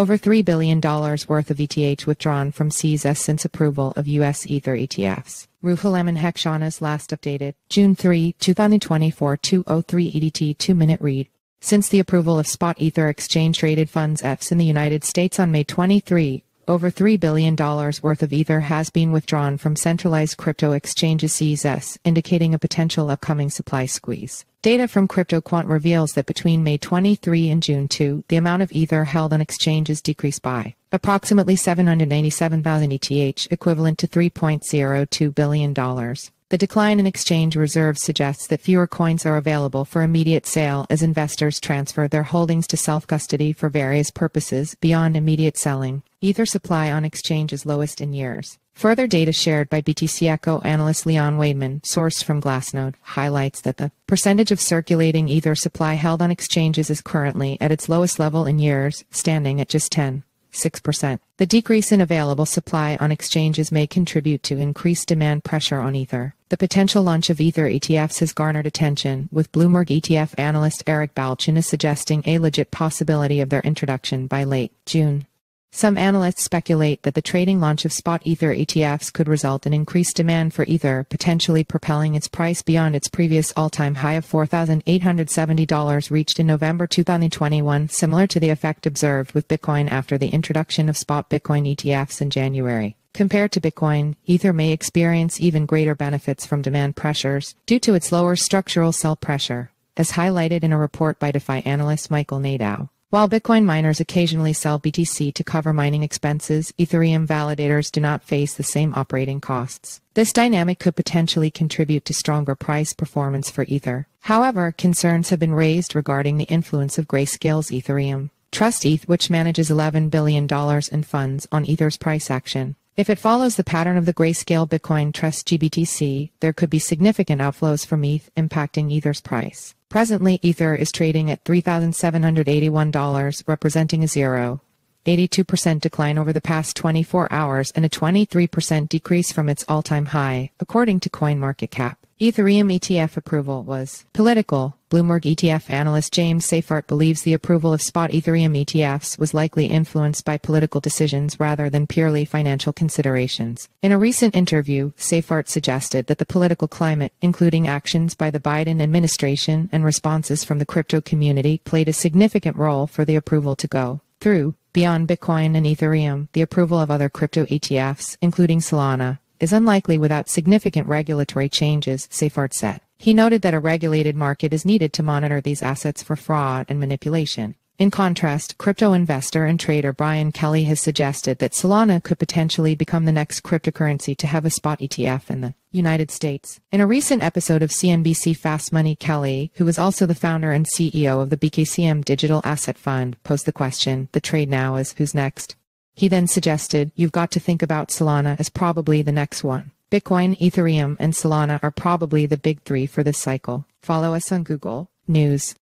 Over $3 billion worth of ETH withdrawn from CEXes since approval of US Ether ETFs. Ruholamin Haqshanas last updated, June 3, 2024 2:03 EDT 2-minute read. Since the approval of spot Ether exchange-traded funds ETFs in the United States on May 23, over $3 billion worth of Ether has been withdrawn from centralized crypto exchanges CEXes, indicating a potential upcoming supply squeeze. Data from CryptoQuant reveals that between May 23 and June 2, the amount of Ether held on exchanges decreased by approximately 797,000 ETH, equivalent to $3.02 billion. The decline in exchange reserves suggests that fewer coins are available for immediate sale as investors transfer their holdings to self-custody for various purposes beyond immediate selling. Ether supply on exchange is lowest in years. Further data shared by BTC-ECHO analyst Leon Waidmann, sourced from Glassnode, highlights that the percentage of circulating Ether supply held on exchanges is currently at its lowest level in years, standing at just 10.6%. The decrease in available supply on exchanges may contribute to increased demand pressure on Ether. The potential launch of Ether ETFs has garnered attention, with Bloomberg ETF analyst Eric Balchin suggesting a legit possibility of their introduction by late June. Some analysts speculate that the trading launch of spot Ether ETFs could result in increased demand for Ether, potentially propelling its price beyond its previous all-time high of $4,870 reached in November 2021, similar to the effect observed with Bitcoin after the introduction of spot Bitcoin ETFs in January. Compared to Bitcoin, Ether may experience even greater benefits from demand pressures due to its lower structural sell pressure, as highlighted in a report by DeFi analyst Michael Nadeau. While Bitcoin miners occasionally sell BTC to cover mining expenses, Ethereum validators do not face the same operating costs. This dynamic could potentially contribute to stronger price performance for Ether. However, concerns have been raised regarding the influence of Grayscale's Ethereum Trust ETH, which manages $11 billion in funds on Ether's price action. If it follows the pattern of the Grayscale Bitcoin Trust GBTC, there could be significant outflows from ETH, impacting Ether's price. Presently, Ether is trading at $3,781, representing a 0.82% decline over the past 24 hours and a 23% decrease from its all-time high, according to CoinMarketCap. Ethereum ETF approval was political. Bloomberg ETF analyst James Seyffart believes the approval of spot Ethereum ETFs was likely influenced by political decisions rather than purely financial considerations. In a recent interview, Seyffart suggested that the political climate, including actions by the Biden administration and responses from the crypto community, played a significant role for the approval to go through. Beyond Bitcoin and Ethereum, the approval of other crypto ETFs, including Solana, is unlikely without significant regulatory changes, Seyffart said. He noted that a regulated market is needed to monitor these assets for fraud and manipulation. In contrast, crypto investor and trader Brian Kelly has suggested that Solana could potentially become the next cryptocurrency to have a spot ETF in the United States. In a recent episode of CNBC Fast Money, Kelly, who is also the founder and CEO of the BKCM Digital Asset Fund, posed the question, "The trade now is who's next?" He then suggested, "You've got to think about Solana as probably the next one. Bitcoin, Ethereum, and Solana are probably the big three for this cycle." Follow us on Google News.